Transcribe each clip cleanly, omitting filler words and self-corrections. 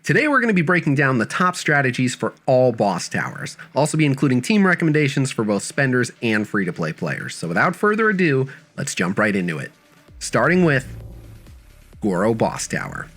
Today we're going to be breaking down the top strategies for all boss towers. I'll also be including team recommendations for both spenders and free-to-play players. So without further ado, let's jump right into it. Starting with Goro Boss Tower.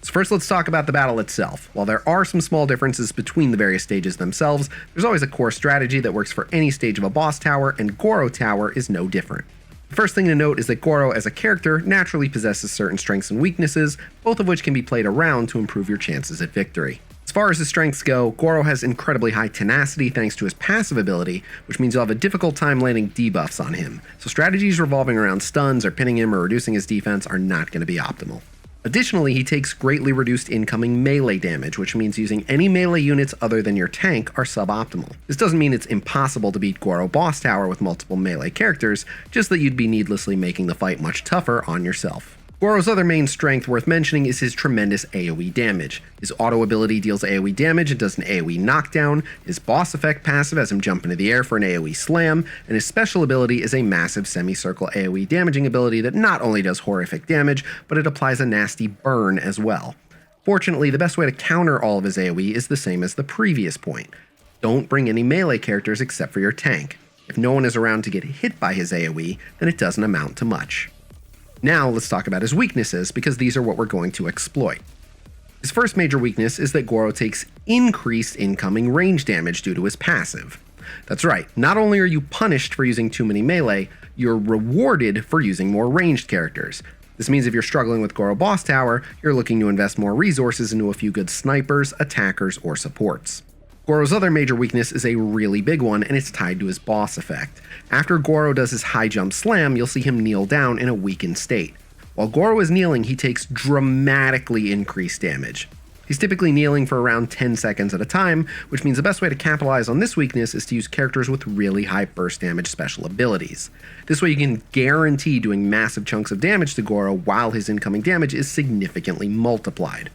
So first let's talk about the battle itself. While there are some small differences between the various stages themselves, there's always a core strategy that works for any stage of a boss tower, and Goro Tower is no different. The first thing to note is that Goro as a character naturally possesses certain strengths and weaknesses, both of which can be played around to improve your chances at victory. As far as his strengths go, Goro has incredibly high tenacity thanks to his passive ability, which means you'll have a difficult time landing debuffs on him, so strategies revolving around stuns or pinning him or reducing his defense are not going to be optimal. Additionally, he takes greatly reduced incoming melee damage, which means using any melee units other than your tank are suboptimal. This doesn't mean it's impossible to beat Goro Boss Tower with multiple melee characters, just that you'd be needlessly making the fight much tougher on yourself. Goro's other main strength worth mentioning is his tremendous AoE damage. His auto ability deals AoE damage and does an AoE knockdown, his boss effect passive has him jump into the air for an AoE slam, and his special ability is a massive semicircle AoE damaging ability that not only does horrific damage, but it applies a nasty burn as well. Fortunately, the best way to counter all of his AoE is the same as the previous point. Don't bring any melee characters except for your tank. If no one is around to get hit by his AoE, then it doesn't amount to much. Now let's talk about his weaknesses, because these are what we're going to exploit. His first major weakness is that Goro takes increased incoming range damage due to his passive. That's right, not only are you punished for using too many melee, you're rewarded for using more ranged characters. This means if you're struggling with Goro Boss Tower, you're looking to invest more resources into a few good snipers, attackers, or supports. Goro's other major weakness is a really big one, and it's tied to his boss effect. After Goro does his high jump slam, you'll see him kneel down in a weakened state. While Goro is kneeling, he takes dramatically increased damage. He's typically kneeling for around 10 seconds at a time, which means the best way to capitalize on this weakness is to use characters with really high burst damage special abilities. This way you can guarantee doing massive chunks of damage to Goro while his incoming damage is significantly multiplied.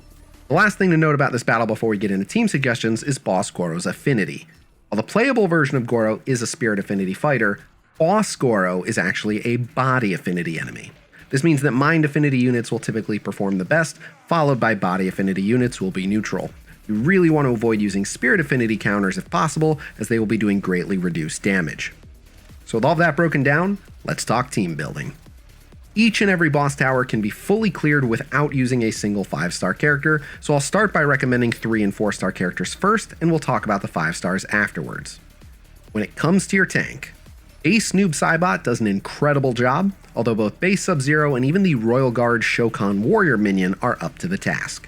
The last thing to note about this battle before we get into team suggestions is Boss Goro's affinity. While the playable version of Goro is a spirit affinity fighter, Boss Goro is actually a body affinity enemy. This means that mind affinity units will typically perform the best, followed by body affinity units who will be neutral. You really want to avoid using spirit affinity counters if possible, as they will be doing greatly reduced damage. So with all of that broken down, let's talk team building. Each and every boss tower can be fully cleared without using a single 5-star character, so I'll start by recommending 3 and 4-star characters first, and we'll talk about the 5 stars afterwards. When it comes to your tank, Base Noob Saibot does an incredible job, although both Base Sub-Zero and even the Royal Guard Shokan Warrior minion are up to the task.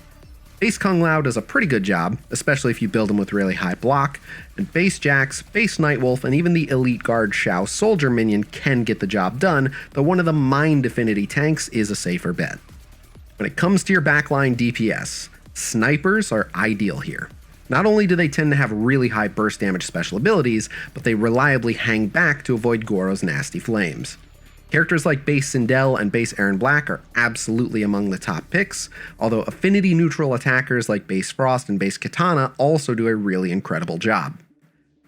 Base Kung Lao does a pretty good job, especially if you build him with really high block, and Base Jax, Base Nightwolf, and even the Elite Guard Shao Soldier minion can get the job done, though one of the Mind Affinity tanks is a safer bet. When it comes to your backline DPS, snipers are ideal here. Not only do they tend to have really high burst damage special abilities, but they reliably hang back to avoid Goro's nasty flames. Characters like Base Sindel and Base Erron Black are absolutely among the top picks, although affinity neutral attackers like Base Frost and Base Katana also do a really incredible job.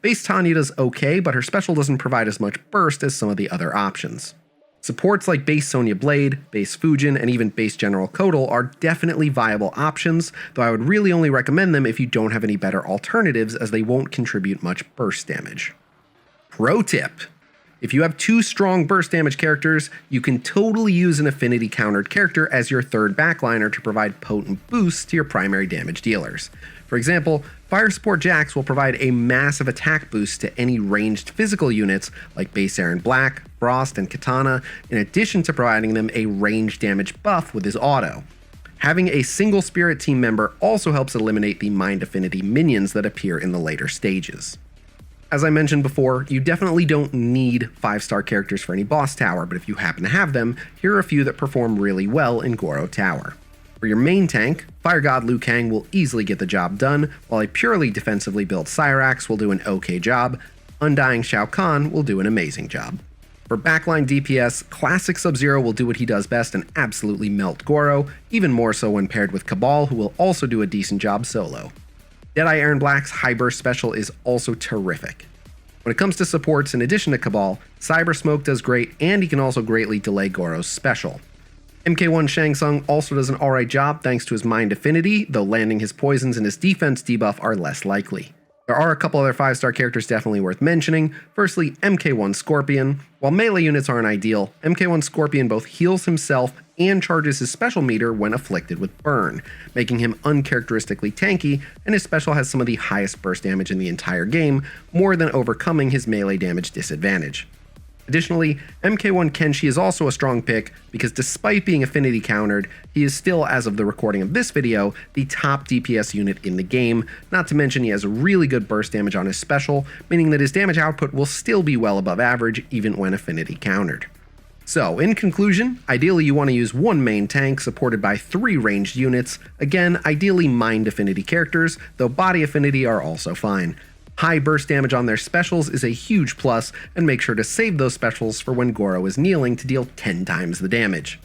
Base Tanya does okay, but her special doesn't provide as much burst as some of the other options. Supports like Base Sonya Blade, Base Fujin, and even Base General Kotal are definitely viable options, though I would really only recommend them if you don't have any better alternatives, as they won't contribute much burst damage. Pro tip: if you have 2 strong burst damage characters, you can totally use an affinity countered character as your third backliner to provide potent boosts to your primary damage dealers. For example, Fire Support Jax will provide a massive attack boost to any ranged physical units like Base Erron Black, Frost, and Katana, in addition to providing them a range damage buff with his auto. Having a single spirit team member also helps eliminate the Mind Affinity minions that appear in the later stages. As I mentioned before, you definitely don't need 5-star characters for any boss tower, but if you happen to have them, here are a few that perform really well in Goro Tower. For your main tank, Fire God Liu Kang will easily get the job done, while a purely defensively built Cyrax will do an okay job. Undying Shao Kahn will do an amazing job. For backline DPS, Classic Sub-Zero will do what he does best and absolutely melt Goro, even more so when paired with Cabal, who will also do a decent job solo. Deadeye Erron Black's High Burst special is also terrific. When it comes to supports, in addition to Cabal, Cyber Smoke does great, and he can also greatly delay Goro's special. MK1 Shang Tsung also does an alright job thanks to his mind affinity, though landing his poisons and his defense debuff are less likely. There are a couple other 5-star characters definitely worth mentioning. Firstly, MK1 Scorpion. While melee units aren't ideal, MK1 Scorpion both heals himself and charges his special meter when afflicted with burn, making him uncharacteristically tanky, and his special has some of the highest burst damage in the entire game, more than overcoming his melee damage disadvantage. Additionally, MK1 Kenshi is also a strong pick because despite being affinity countered, he is still, as of the recording of this video, the top DPS unit in the game, not to mention he has really good burst damage on his special, meaning that his damage output will still be well above average even when affinity countered. So, in conclusion, ideally you want to use one main tank supported by 3 ranged units, again ideally mind affinity characters, though body affinity are also fine. High burst damage on their specials is a huge plus, and make sure to save those specials for when Goro is kneeling to deal 10 times the damage.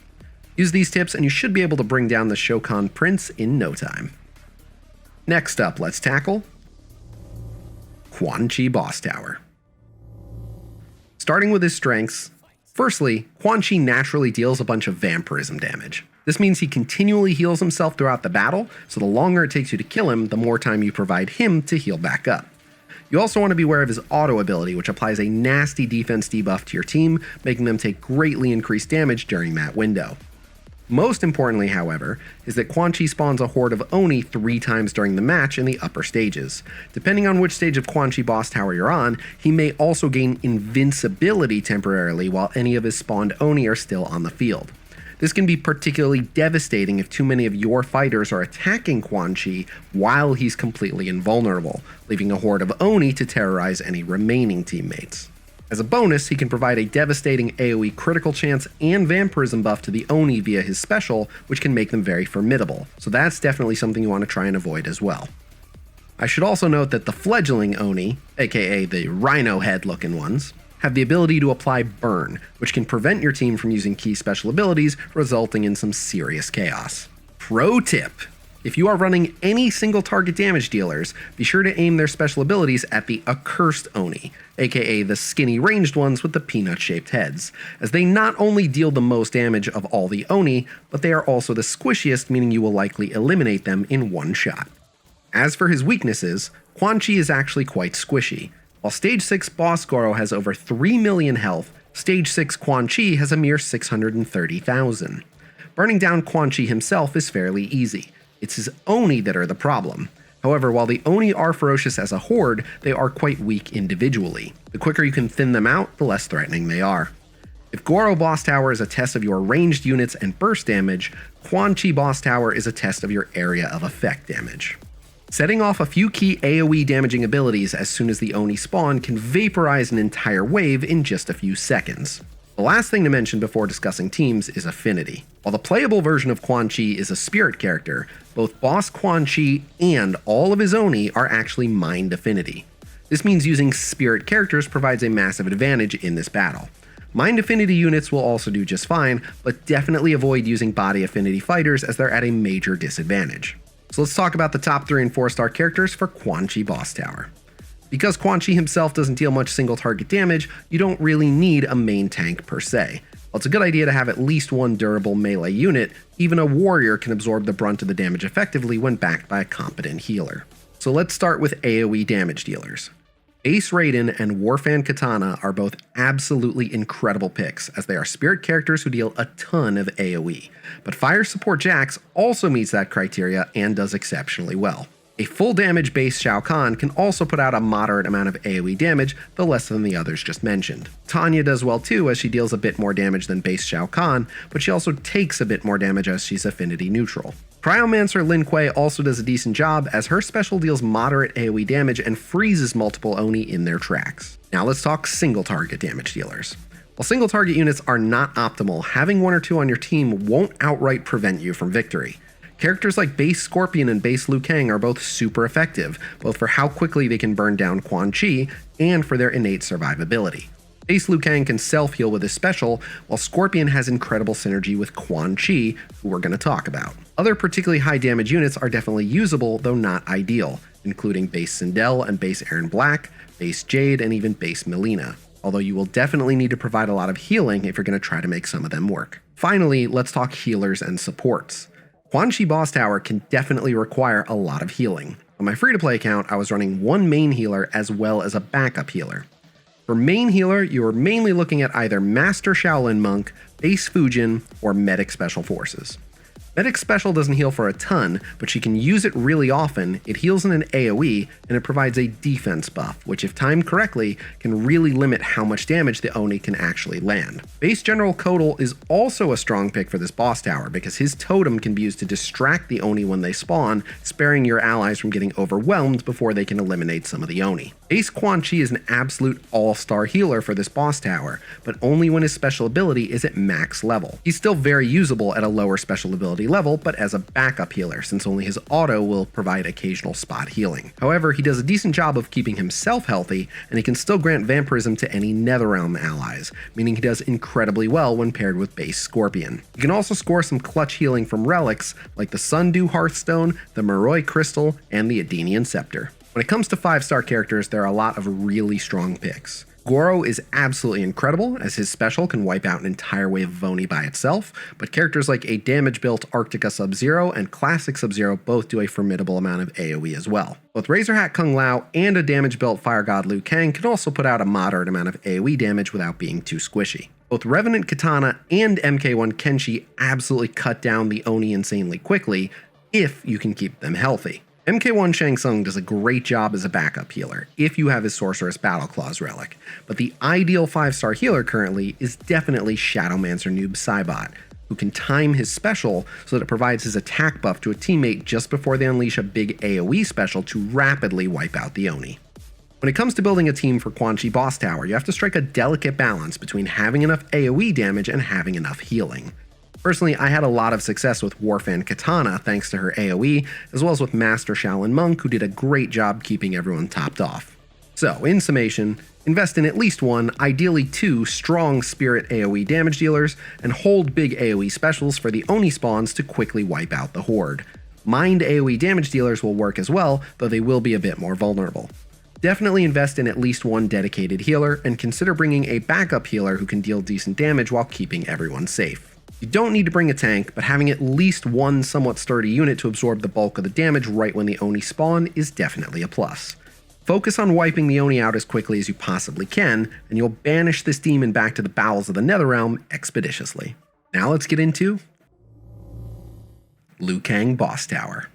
Use these tips and you should be able to bring down the Shokan Prince in no time. Next up, let's tackle Quan Chi Boss Tower. Starting with his strengths, firstly, Quan Chi naturally deals a bunch of vampirism damage. This means he continually heals himself throughout the battle, so the longer it takes you to kill him, the more time you provide him to heal back up. You also want to be aware of his auto ability, which applies a nasty defense debuff to your team, making them take greatly increased damage during that window. Most importantly, however, is that Quan Chi spawns a horde of Oni 3 times during the match in the upper stages. Depending on which stage of Quan Chi Boss Tower you're on, he may also gain invincibility temporarily while any of his spawned Oni are still on the field. This can be particularly devastating if too many of your fighters are attacking Quan Chi while he's completely invulnerable, leaving a horde of Oni to terrorize any remaining teammates. As a bonus, he can provide a devastating AoE critical chance and vampirism buff to the Oni via his special, which can make them very formidable, so that's definitely something you want to try and avoid as well. I should also note that the fledgling Oni, aka the rhino head looking ones, have the ability to apply burn, which can prevent your team from using key special abilities, resulting in some serious chaos. Pro tip: if you are running any single target damage dealers, be sure to aim their special abilities at the accursed Oni, aka the skinny ranged ones with the peanut-shaped heads, as they not only deal the most damage of all the Oni, but they are also the squishiest, meaning you will likely eliminate them in one shot. As for his weaknesses, Quan Chi is actually quite squishy. While Stage 6 Boss Goro has over 3 million health, Stage 6 Quan Chi has a mere 630,000. Burning down Quan Chi himself is fairly easy. It's his Oni that are the problem. However, while the Oni are ferocious as a horde, they are quite weak individually. The quicker you can thin them out, the less threatening they are. If Goro Boss Tower is a test of your ranged units and burst damage, Quan Chi Boss Tower is a test of your area of effect damage. Setting off a few key AoE damaging abilities as soon as the Oni spawn can vaporize an entire wave in just a few seconds. The last thing to mention before discussing teams is affinity. While the playable version of Quan Chi is a spirit character, both Boss Quan Chi and all of his Oni are actually mind affinity. This means using spirit characters provides a massive advantage in this battle. Mind affinity units will also do just fine, but definitely avoid using body affinity fighters as they're at a major disadvantage. So let's talk about the top 3 and 4-star characters for Quan Chi Boss Tower. Because Quan Chi himself doesn't deal much single target damage, you don't really need a main tank per se. While it's a good idea to have at least one durable melee unit, even a warrior can absorb the brunt of the damage effectively when backed by a competent healer. So let's start with AoE damage dealers. Ace Raiden and Warfan Katana are both absolutely incredible picks, as they are spirit characters who deal a ton of AoE, but Fire Support Jax also meets that criteria and does exceptionally well. A full damage base Shao Kahn can also put out a moderate amount of AoE damage, though less than the others just mentioned. Tanya does well too, as she deals a bit more damage than base Shao Kahn, but she also takes a bit more damage as she's affinity neutral. Cryomancer Lin Kuei also does a decent job, as her special deals moderate AoE damage and freezes multiple Oni in their tracks. Now let's talk single target damage dealers. While single target units are not optimal, having 1 or 2 on your team won't outright prevent you from victory. Characters like base Scorpion and base Liu Kang are both super effective, both for how quickly they can burn down Quan Chi and for their innate survivability. Base Liu Kang can self-heal with his special, while Scorpion has incredible synergy with Quan Chi, who we're going to talk about. Other particularly high damage units are definitely usable, though not ideal, including base Sindel and base Erron Black, base Jade, and even base Melina, although you will definitely need to provide a lot of healing if you're going to try to make some of them work. Finally, let's talk healers and supports. Quan Boss Tower can definitely require a lot of healing. On my free-to-play account, I was running one main healer as well as a backup healer. For main healer, you are mainly looking at either Master Shaolin Monk, Base Fujin, or Medic Special Forces. Medic Special doesn't heal for a ton, but she can use it really often. It heals in an AoE, and it provides a defense buff, which if timed correctly, can really limit how much damage the Oni can actually land. Base General Kotal is also a strong pick for this boss tower, because his totem can be used to distract the Oni when they spawn, sparing your allies from getting overwhelmed before they can eliminate some of the Oni. Base Quan Chi is an absolute all-star healer for this boss tower, but only when his special ability is at max level. He's still very usable at a lower special ability level, but as a backup healer, since only his auto will provide occasional spot healing. However, he does a decent job of keeping himself healthy, and he can still grant vampirism to any Netherrealm allies, meaning he does incredibly well when paired with base Scorpion. You can also score some clutch healing from relics like the Sundew Hearthstone, the Moroi Crystal, and the Adenian Scepter. When it comes to 5-star characters, there are a lot of really strong picks. Goro is absolutely incredible, as his special can wipe out an entire wave of Oni by itself, but characters like a damage-built Arctica Sub-Zero and Classic Sub-Zero both do a formidable amount of AoE as well. Both Razorhat Kung Lao and a damage-built Fire God Liu Kang can also put out a moderate amount of AoE damage without being too squishy. Both Revenant Katana and MK1 Kenshi absolutely cut down the Oni insanely quickly, if you can keep them healthy. MK1 Shang Tsung does a great job as a backup healer, if you have his Sorceress Battle Claws relic, but the ideal 5-star healer currently is definitely Shadowmancer Noob Saibot, who can time his special so that it provides his attack buff to a teammate just before they unleash a big AoE special to rapidly wipe out the Oni. When it comes to building a team for Quan Chi Boss Tower, you have to strike a delicate balance between having enough AoE damage and having enough healing. Personally, I had a lot of success with Warfan Katana thanks to her AoE, as well as with Master Shaolin Monk, who did a great job keeping everyone topped off. So, in summation, invest in at least one, ideally 2 strong Spirit AoE damage dealers, and hold big AoE specials for the Oni spawns to quickly wipe out the Horde. Mind AoE damage dealers will work as well, though they will be a bit more vulnerable. Definitely invest in at least one dedicated healer, and consider bringing a backup healer who can deal decent damage while keeping everyone safe. You don't need to bring a tank, but having at least one somewhat sturdy unit to absorb the bulk of the damage right when the Oni spawn is definitely a plus. Focus on wiping the Oni out as quickly as you possibly can, and you'll banish this demon back to the bowels of the Netherrealm expeditiously. Now let's get into Liu Kang Boss Tower.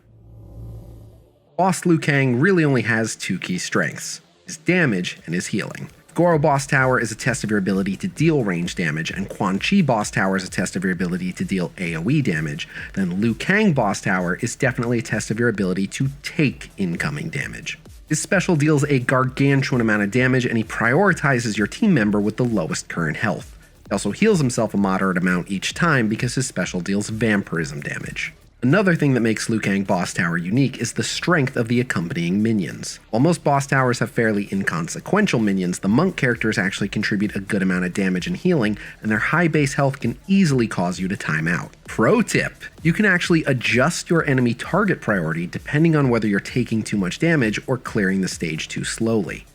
Boss Liu Kang really only has 2 key strengths, his damage and his healing. Goro Boss Tower is a test of your ability to deal range damage, and Quan Chi Boss Tower is a test of your ability to deal AoE damage, then Liu Kang Boss Tower is definitely a test of your ability to take incoming damage. His special deals a gargantuan amount of damage, and he prioritizes your team member with the lowest current health. He also heals himself a moderate amount each time because his special deals vampirism damage. Another thing that makes Liu Kang Boss Tower unique is the strength of the accompanying minions. While most boss towers have fairly inconsequential minions, the monk characters actually contribute a good amount of damage and healing, and their high base health can easily cause you to time out. Pro tip! You can actually adjust your enemy target priority depending on whether you're taking too much damage or clearing the stage too slowly.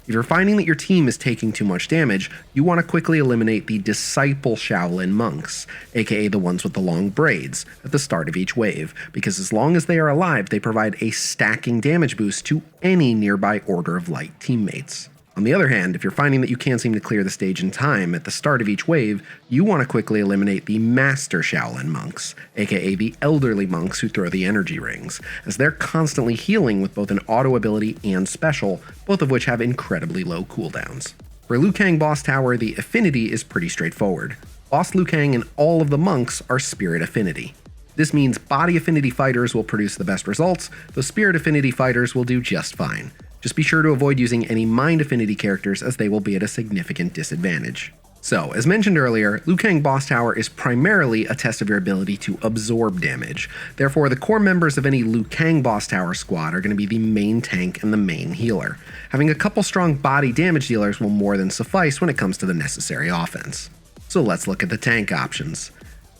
If you're finding that your team is taking too much damage, you want to quickly eliminate the Disciple Shaolin Monks, aka the ones with the long braids, at the start of each wave, because as long as they are alive, they provide a stacking damage boost to any nearby Order of Light teammates. On the other hand, if you're finding that you can't seem to clear the stage in time at the start of each wave, you want to quickly eliminate the Master Shaolin Monks, aka the elderly monks who throw the energy rings, as they're constantly healing with both an auto ability and special, both of which have incredibly low cooldowns. For Liu Kang Boss Tower, the affinity is pretty straightforward. Boss Liu Kang and all of the monks are Spirit Affinity. This means body affinity fighters will produce the best results, though Spirit Affinity fighters will do just fine. Just be sure to avoid using any mind affinity characters, as they will be at a significant disadvantage. So, as mentioned earlier, Liu Kang Boss Tower is primarily a test of your ability to absorb damage. Therefore, the core members of any Liu Kang Boss Tower squad are going to be the main tank and the main healer. Having a couple strong body damage dealers will more than suffice when it comes to the necessary offense. So let's look at the tank options.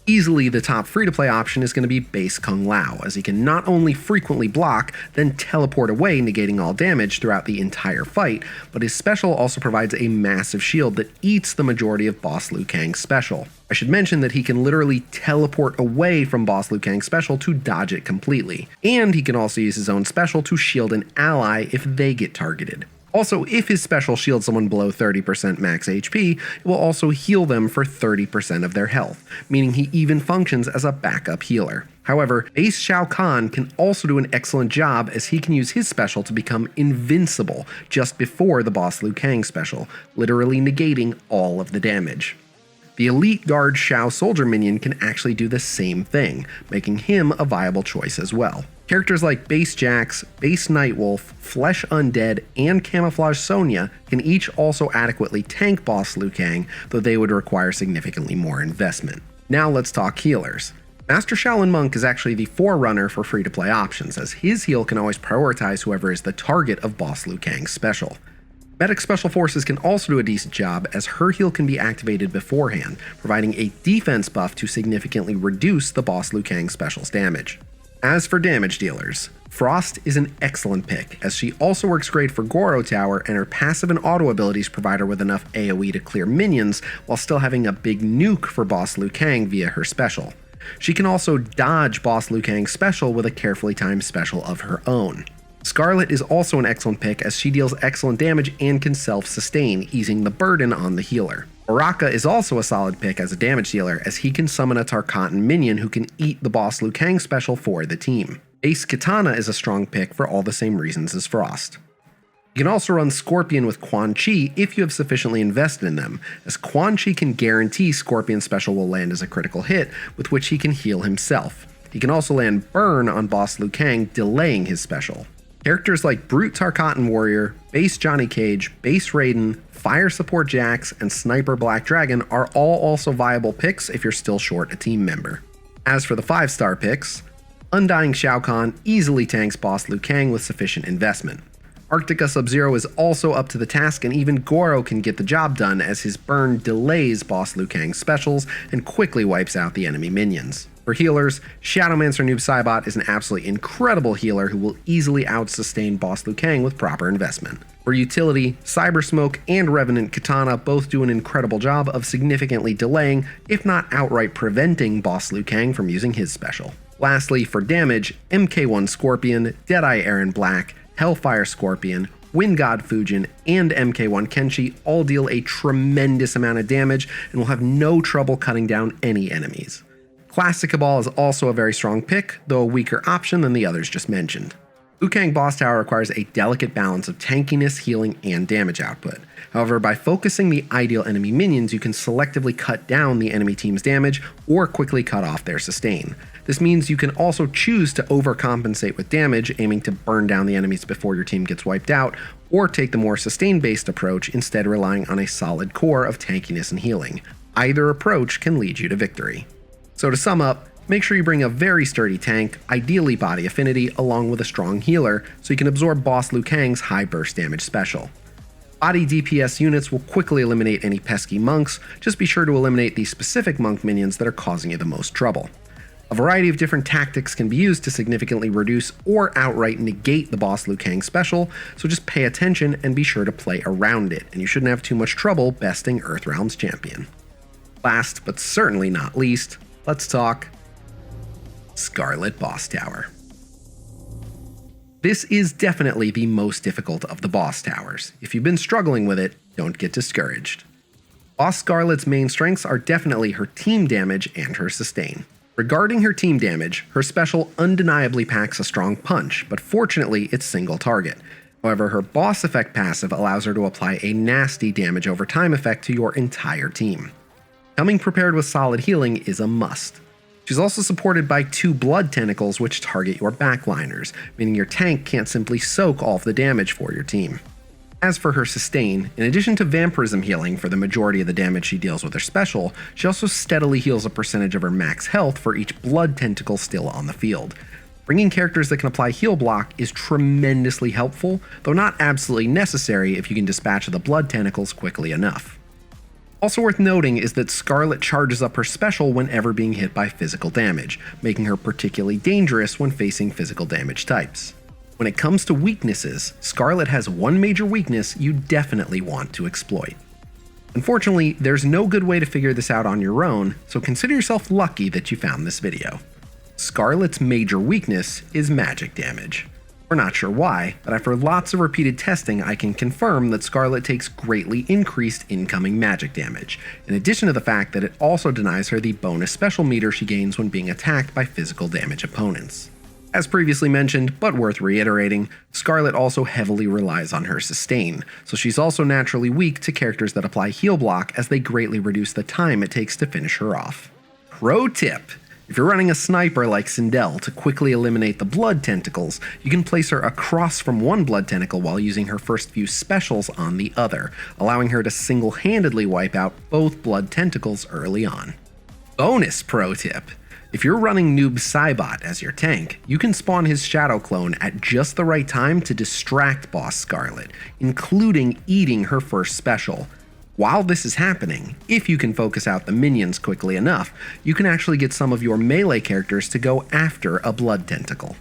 Easily the top free-to-play option is going to be base Kung Lao, as he can not only frequently block, then teleport away negating all damage throughout the entire fight, but his special also provides a massive shield that eats the majority of Boss Liu Kang's special. I should mention that he can literally teleport away from Boss Liu Kang's special to dodge it completely, and he can also use his own special to shield an ally if they get targeted. Also, if his special shields someone below 30% max HP, it will also heal them for 30% of their health, meaning he even functions as a backup healer. However, base Shao Kahn can also do an excellent job, as he can use his special to become invincible just before the Boss Liu Kang special, literally negating all of the damage. The Elite Guard Shao Soldier minion can actually do the same thing, making him a viable choice as well. Characters like Base Jax, Base Nightwolf, Flesh Undead, and Camouflage Sonya can each also adequately tank Boss Liu Kang, though they would require significantly more investment. Now let's talk healers. Master Shaolin Monk is actually the forerunner for free-to-play options, as his heal can always prioritize whoever is the target of Boss Liu Kang's special. Medic Special Forces can also do a decent job, as her heal can be activated beforehand, providing a defense buff to significantly reduce the Boss Liu Kang special's damage. As for damage dealers, Frost is an excellent pick, as she also works great for Goro Tower, and her passive and auto abilities provide her with enough AoE to clear minions while still having a big nuke for Boss Liu Kang via her special. She can also dodge Boss Liu Kang's special with a carefully timed special of her own. Skarlet is also an excellent pick, as she deals excellent damage and can self-sustain, easing the burden on the healer. Baraka is also a solid pick as a damage dealer, as he can summon a Tarkatan minion who can eat the Boss Liu Kang special for the team. Ace Katana is a strong pick for all the same reasons as Frost. You can also run Scorpion with Quan Chi if you have sufficiently invested in them, as Quan Chi can guarantee Scorpion's special will land as a critical hit, with which he can heal himself. He can also land Burn on Boss Liu Kang, delaying his special. Characters like Brute Tarkatan Warrior, Base Johnny Cage, Base Raiden, Fire Support Jax, and Sniper Black Dragon are all also viable picks if you're still short a team member. As for the 5-star picks, Undying Shao Kahn easily tanks Boss Liu Kang with sufficient investment. Arctica Sub-Zero is also up to the task, and even Goro can get the job done, as his burn delays Boss Liu Kang's specials and quickly wipes out the enemy minions. For healers, Shadowmancer Noob Saibot is an absolutely incredible healer who will easily out-sustain Boss Liu Kang with proper investment. For utility, Cyber Smoke and Revenant Katana both do an incredible job of significantly delaying, if not outright preventing, Boss Liu Kang from using his special. Lastly, for damage, MK1 Scorpion, Deadeye Aaron Black, Hellfire Scorpion, Wind God Fujin, and MK1 Kenshi all deal a tremendous amount of damage and will have no trouble cutting down any enemies. Classic Cabal is also a very strong pick, though a weaker option than the others just mentioned. Liu Kang Boss Tower requires a delicate balance of tankiness, healing, and damage output. However, by focusing the ideal enemy minions, you can selectively cut down the enemy team's damage or quickly cut off their sustain. This means you can also choose to overcompensate with damage, aiming to burn down the enemies before your team gets wiped out, or take the more sustain-based approach, instead relying on a solid core of tankiness and healing. Either approach can lead you to victory. So to sum up, make sure you bring a very sturdy tank, ideally body affinity, along with a strong healer, so you can absorb Boss Liu Kang's high burst damage special. Body DPS units will quickly eliminate any pesky monks, just be sure to eliminate the specific monk minions that are causing you the most trouble. A variety of different tactics can be used to significantly reduce or outright negate the Boss Liu Kang special, so just pay attention and be sure to play around it, and you shouldn't have too much trouble besting Earthrealm's champion. Last but certainly not least, let's talk Skarlet Boss Tower. This is definitely the most difficult of the boss towers. If you've been struggling with it, don't get discouraged. Boss Skarlet's main strengths are definitely her team damage and her sustain. Regarding her team damage, her special undeniably packs a strong punch, but fortunately it's single target. However, her boss effect passive allows her to apply a nasty damage over time effect to your entire team. Coming prepared with solid healing is a must. She's also supported by 2 blood tentacles which target your backliners, meaning your tank can't simply soak all of the damage for your team. As for her sustain, in addition to vampirism healing for the majority of the damage she deals with her special, she also steadily heals a percentage of her max health for each blood tentacle still on the field. Bringing characters that can apply heal block is tremendously helpful, though not absolutely necessary if you can dispatch the blood tentacles quickly enough. Also worth noting is that Skarlet charges up her special whenever being hit by physical damage, making her particularly dangerous when facing physical damage types. When it comes to weaknesses, Skarlet has one major weakness you definitely want to exploit. Unfortunately, there's no good way to figure this out on your own, so consider yourself lucky that you found this video. Skarlet's major weakness is magic damage. We're not sure why, but after lots of repeated testing, I can confirm that Skarlet takes greatly increased incoming magic damage, in addition to the fact that it also denies her the bonus special meter she gains when being attacked by physical damage opponents. As previously mentioned, but worth reiterating, Skarlet also heavily relies on her sustain, so she's also naturally weak to characters that apply heal block as they greatly reduce the time it takes to finish her off. Pro tip! If you're running a sniper like Sindel to quickly eliminate the blood tentacles, you can place her across from one blood tentacle while using her first few specials on the other, allowing her to single-handedly wipe out both blood tentacles early on. Bonus pro tip! If you're running Noob Saibot as your tank, you can spawn his shadow clone at just the right time to distract Boss Skarlet, including eating her first special. While this is happening, if you can focus out the minions quickly enough, you can actually get some of your melee characters to go after a blood tentacle.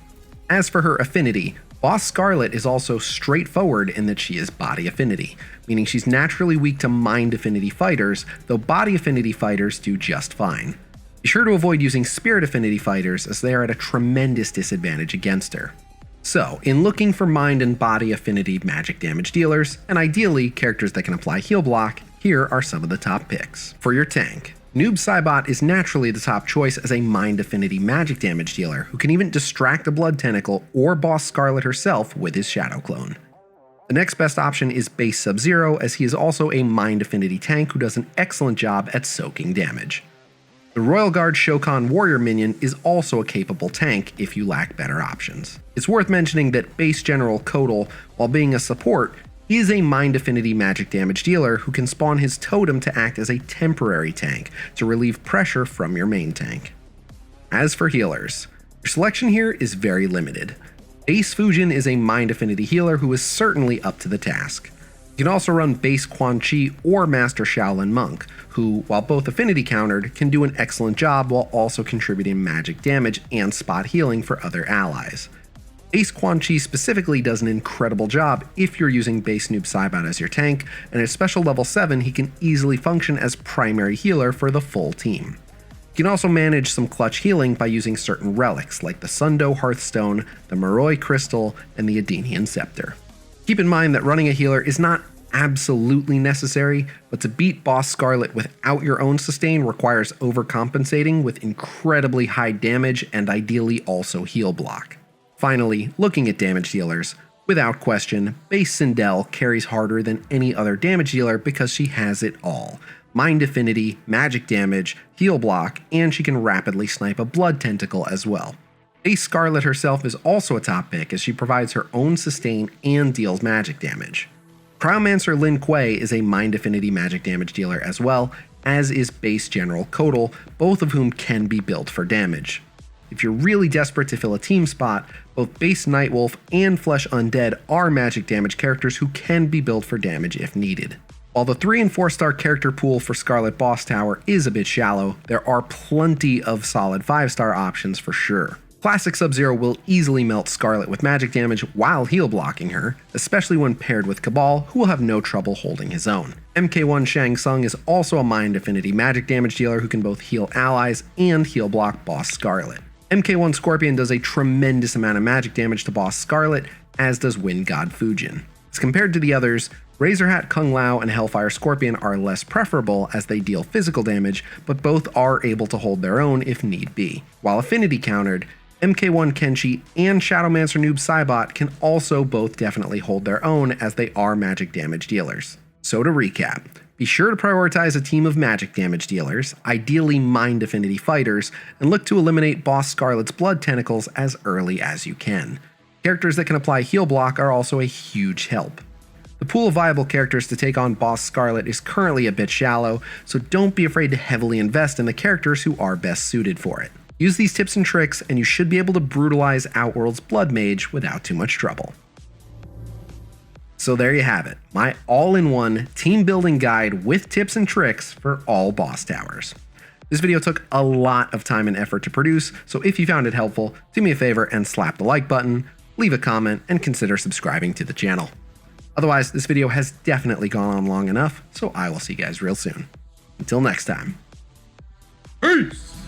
As for her affinity, Boss Skarlet is also straightforward in that she is body affinity, meaning she's naturally weak to mind affinity fighters, though body affinity fighters do just fine. Be sure to avoid using spirit affinity fighters as they are at a tremendous disadvantage against her. So, in looking for mind and body affinity magic damage dealers, and ideally characters that can apply heal block, here are some of the top picks. For your tank, Noob Saibot is naturally the top choice as a mind affinity magic damage dealer who can even distract a blood tentacle or Boss Skarlet herself with his shadow clone. The next best option is Base Sub-Zero, as he is also a mind affinity tank who does an excellent job at soaking damage. The Royal Guard Shokan Warrior minion is also a capable tank if you lack better options. It's worth mentioning that Base General Kotal, while being a support, is a mind affinity magic damage dealer who can spawn his totem to act as a temporary tank to relieve pressure from your main tank. As for healers, your selection here is very limited. Base Fujin is a mind affinity healer who is certainly up to the task. You can also run Base Quan Chi or Master Shaolin Monk, who, while both affinity countered, can do an excellent job while also contributing magic damage and spot healing for other allies. Base Quan Chi specifically does an incredible job if you're using Base Noob Saibot as your tank, and at special level 7 he can easily function as primary healer for the full team. You can also manage some clutch healing by using certain relics like the Sundo Hearthstone, the Moroi Crystal, and the Adenian Scepter. Keep in mind that running a healer is not absolutely necessary, but to beat Boss Skarlet without your own sustain requires overcompensating with incredibly high damage and ideally also heal block. Finally, looking at damage dealers, without question, Base Sindel carries harder than any other damage dealer because she has it all. Mind affinity, magic damage, heal block, and she can rapidly snipe a blood tentacle as well. Base Skarlet herself is also a top pick as she provides her own sustain and deals magic damage. Cryomancer Lin Kuei is a mind affinity magic damage dealer as well, as is Base General Kotal, both of whom can be built for damage. If you're really desperate to fill a team spot, both Base Nightwolf and Flesh Undead are magic damage characters who can be built for damage if needed. While the 3 and 4 star character pool for Skarlet Boss Tower is a bit shallow, there are plenty of solid 5-star options for sure. Classic Sub-Zero will easily melt Skarlet with magic damage while heal blocking her, especially when paired with Cabal, who will have no trouble holding his own. MK1 Shang Tsung is also a mind affinity magic damage dealer who can both heal allies and heal block Boss Skarlet. MK1 Scorpion does a tremendous amount of magic damage to Boss Skarlet, as does Wind God Fujin. As compared to the others, Razorhat Kung Lao and Hellfire Scorpion are less preferable as they deal physical damage, but both are able to hold their own if need be. While affinity countered, MK1 Kenshi and Shadowmancer Noob Saibot can also both definitely hold their own as they are magic damage dealers. So to recap, be sure to prioritize a team of magic damage dealers, ideally mind affinity fighters, and look to eliminate Boss Skarlet's blood tentacles as early as you can. Characters that can apply heal block are also a huge help. The pool of viable characters to take on Boss Skarlet is currently a bit shallow, so don't be afraid to heavily invest in the characters who are best suited for it. Use these tips and tricks and you should be able to brutalize Outworld's Blood Mage without too much trouble. So there you have it, my all-in-one team building guide with tips and tricks for all boss towers. This video took a lot of time and effort to produce, so if you found it helpful, do me a favor and slap the like button, leave a comment, and consider subscribing to the channel. Otherwise, this video has definitely gone on long enough, so I will see you guys real soon. Until next time. Peace!